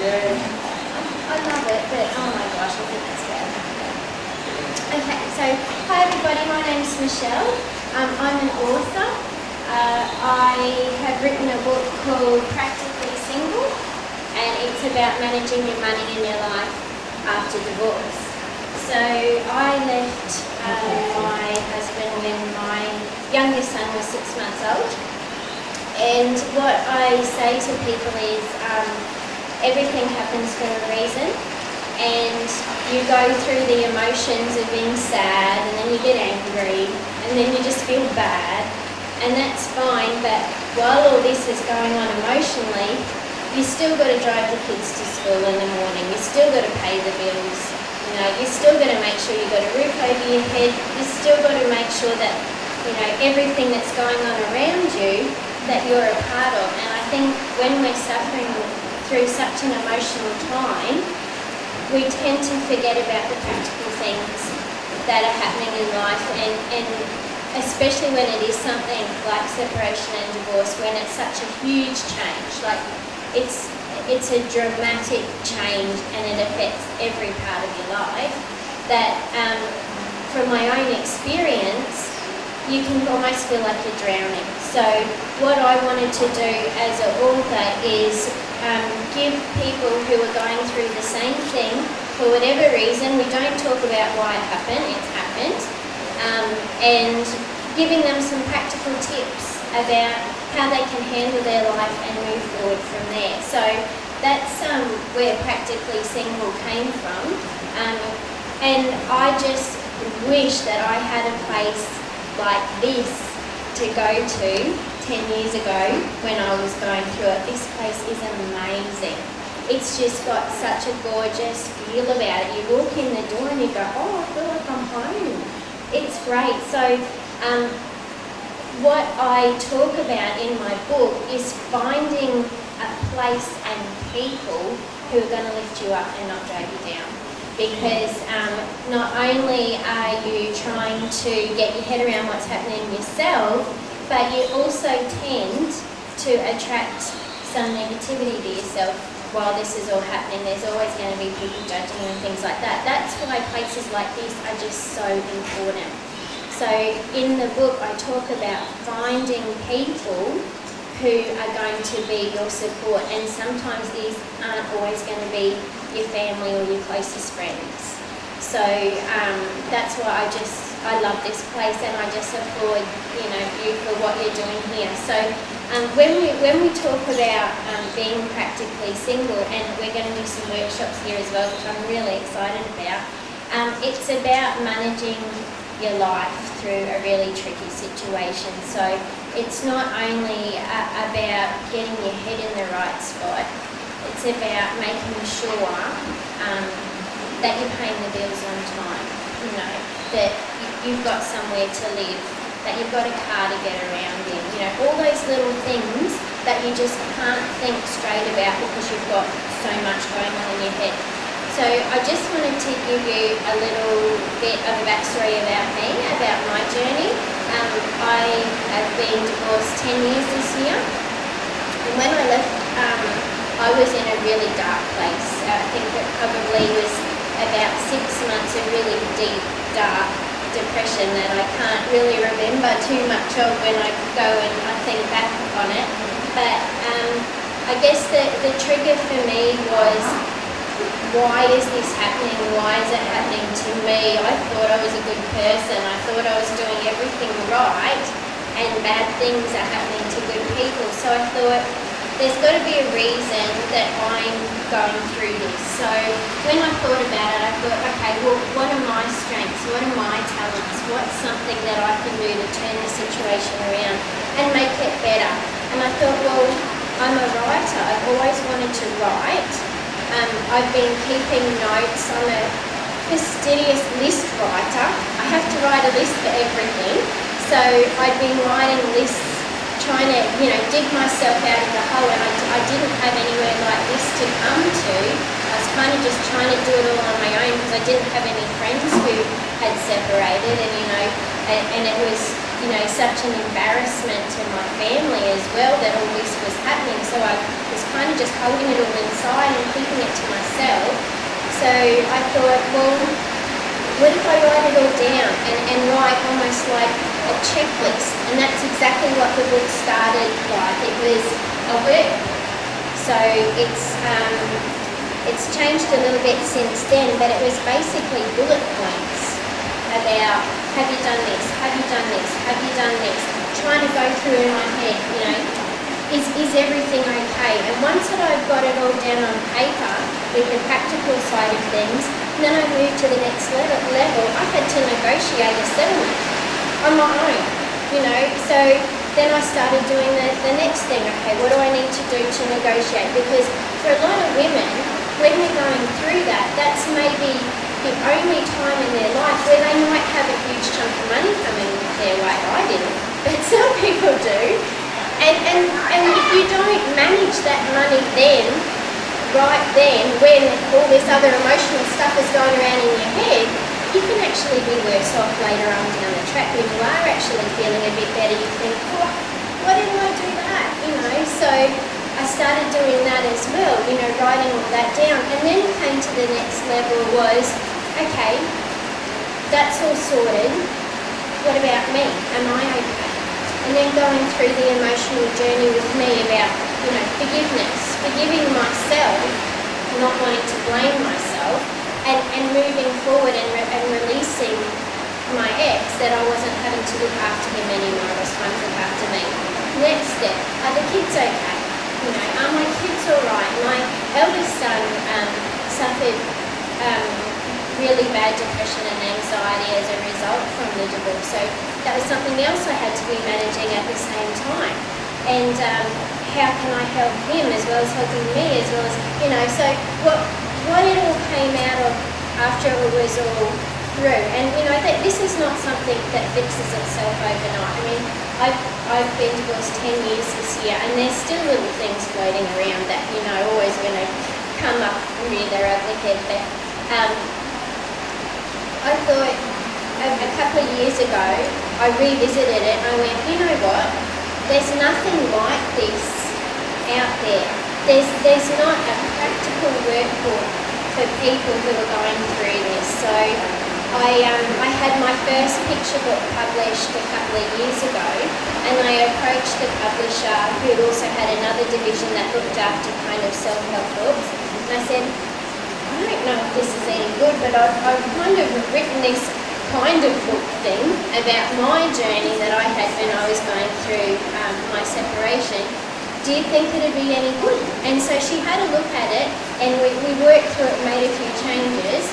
I love it, but oh my gosh, I think that's bad. Okay, so hi everybody, my name's Michelle. I'm an author. I have written a book called Practically Single, and it's about managing your money in your life after divorce. So I left my husband when my youngest son was 6 months old, and what I say to people is everything happens for a reason, and you go through the emotions of being sad, and then you get angry, and then you just feel bad, and that's fine. But while all this is going on emotionally, you still got to drive the kids to school in the morning, you still got to pay the bills, you know, you still got to make sure you got a roof over your head, you still got to make sure that, you know, everything that's going on around you that you're a part of. And I think when we're suffering through such an emotional time, we tend to forget about the practical things that are happening in life, and especially when it is something like separation and divorce, when it's such a huge change, like it's a dramatic change and it affects every part of your life, that from my own experience, you can almost feel like you're drowning. So what I wanted to do as an author is give people who are going through the same thing, for whatever reason, we don't talk about why it happened, it's happened, and giving them some practical tips about how they can handle their life and move forward from there. So that's where Practically Single came from, and I just wish that I had a place like this to go to 10 years ago when I was going through it. This place is amazing. It's just got such a gorgeous feel about it. You walk in the door and you go, oh, I feel like I'm home. It's great. So what I talk about in my book is finding a place and people who are going to lift you up and not drag you down. Because not only are you trying to get your head around what's happening yourself, but you also tend to attract some negativity to yourself while this is all happening. There's always going to be people judging and things like that. That's why places like this are just so important. So in the book I talk about finding people who are going to be your support, and sometimes these aren't always going to be your family or your closest friends. So that's why I love this place, and I just applaud you for what you're doing here. So when we talk about being practically single, and we're going to do some workshops here as well, which I'm really excited about, it's about managing your life through a really tricky situation. So it's not only about getting your head in the right spot, it's about making sure that you're paying the bills on time, that you've got somewhere to live, that you've got a car to get around in, all those little things that you just can't think straight about because you've got so much going on in your head. So I just wanted to give you a little bit of a backstory about me, about my journey. I have been divorced 10 years this year, and when I left, I was in a really dark place. I think it probably was about 6 months of really deep, dark depression that I can't really remember too much of when I go and I think back on it. But I guess the trigger for me was, why is this happening? Why is it happening to me? I thought I was a good person. I thought I was doing everything right, and bad things are happening to good people. So I thought, there's got to be a reason that I'm going through this. So when I thought about it, I thought, okay, well, what are my strengths? What are my talents? What's something that I can do to turn the situation around and make it better? And I thought, well, I'm a writer. I've always wanted to write. I've been keeping notes. I'm a fastidious list writer. I have to write a list for everything. So I've been writing lists, trying to, dig myself out of the hole, and I didn't have anywhere like this to come to. I was kind of just trying to do it all on my own because I didn't have any friends who had separated, and it was, such an embarrassment to my family as well that all this was happening. So I was kind of just holding it all inside and keeping it to myself. So I thought, well, what if I write it all down and write almost like a checklist? And that's exactly what the book started like. It was a work. So it's changed a little bit since then, but it was basically bullet points about, have you done this, have you done this, have you done this? Trying to go through in my head, you know, is everything okay? And once that I've got it all down on paper with the practical side of things, then I moved to the next level. I had to negotiate a settlement on my own, you know. So then I started doing the next thing. Okay, what do I need to do to negotiate? Because for a lot of women, when they're going through that, that's maybe the only time in their life where they might have a huge chunk of money coming their way. I didn't, but some people do. And if you don't manage that money then, right then, when all this other emotional stuff is going around in your head, you can actually be worse off later on down the track. When you are actually feeling a bit better, you think, oh, why didn't I do that? You know, so I started doing that as well, you know, writing all that down. And then it came to the next level was, okay, that's all sorted. What about me? Am I okay? And then going through the emotional journey with me about, you know, forgiving myself, not wanting to blame myself, and moving forward and releasing my ex that I wasn't having to look after him anymore, I was trying to look after me. Next step, are the kids okay? You know, are my kids all right? My eldest son suffered really bad depression and anxiety as a result from the divorce. So that was something else I had to be managing at the same time. And how can I help him as well as helping me as well as, you know, so what it all came out of after it was all through. And, you know, this is not something that fixes itself overnight. I mean, I've been divorced 10 years this year and there's still little things floating around that, you know, always going to come up and rear their ugly head. But I thought a couple of years ago, I revisited it and I went, you know what, there's nothing like this out there. There's not a practical workbook for people who are going through this. So I had my first picture book published a couple of years ago and I approached the publisher who also had another division that looked after kind of self-help books and I said, I don't know if this is any good, but I've kind of written this kind of book thing about my journey that I had when I was going through my separation. Do you think it'd be any good? And so she had a look at it and we worked through it, made a few changes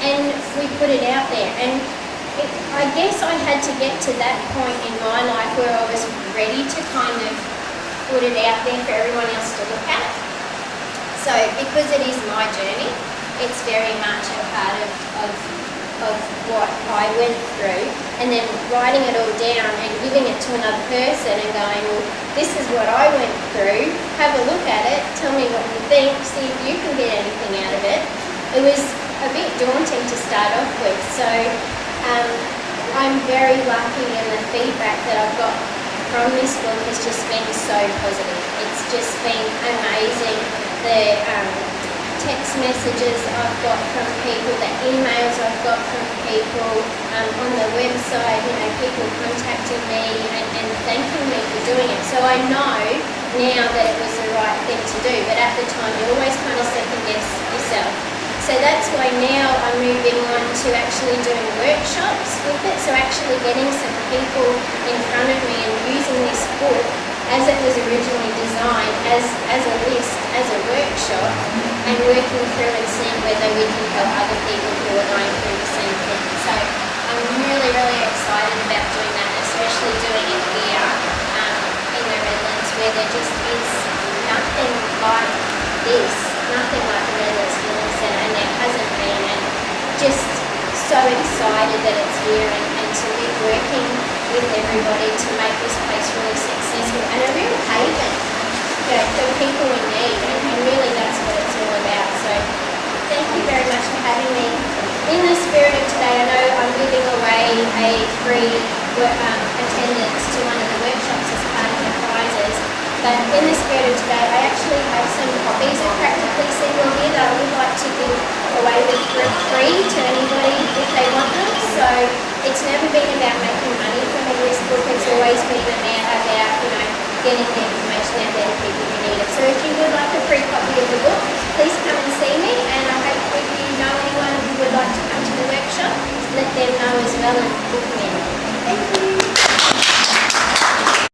and we put it out there. And I guess I had to get to that point in my life where I was ready to kind of put it out there for everyone else to look at. So because it is my journey, it's very much a part of what I went through, and then writing it all down and giving it to another person and going, well, this is what I went through, have a look at it, tell me what you think, see if you can get anything out of it. It was a bit daunting to start off with, so I'm very lucky and the feedback that I've got from this book has just been so positive. It's just been amazing. The text messages I've got from people, the emails I've got from people, on the website, you know, people contacting me and thanking me for doing it. So I know now that it was the right thing to do, but at the time you always kind of second guess yourself. So that's why now I'm moving on to actually doing workshops with it, so actually getting some people in front of me and using this book as it was originally designed as a list, as a workshop, and working through and seeing whether we can help other people who are going through the same thing. So I'm really, really excited about doing that, especially doing it here in the Redlands, where there just is nothing like this, nothing like the Redlands Healing Centre, and there hasn't been, and just so excited that it's here and to be working with everybody to make this place really successful and a real haven, you know, for people in need, and really that's what it's all about. So thank you very much for having me. In the spirit of today, I know I'm giving away a free attendance to one of the workshops as part of the prizes, but in the spirit of today, I actually have some copies getting the information out there to people who need it. So if you would like a free copy of the book, please come and see me, and I hope if you know anyone who would like to come to the workshop, let them know as well and book them in. Thank you.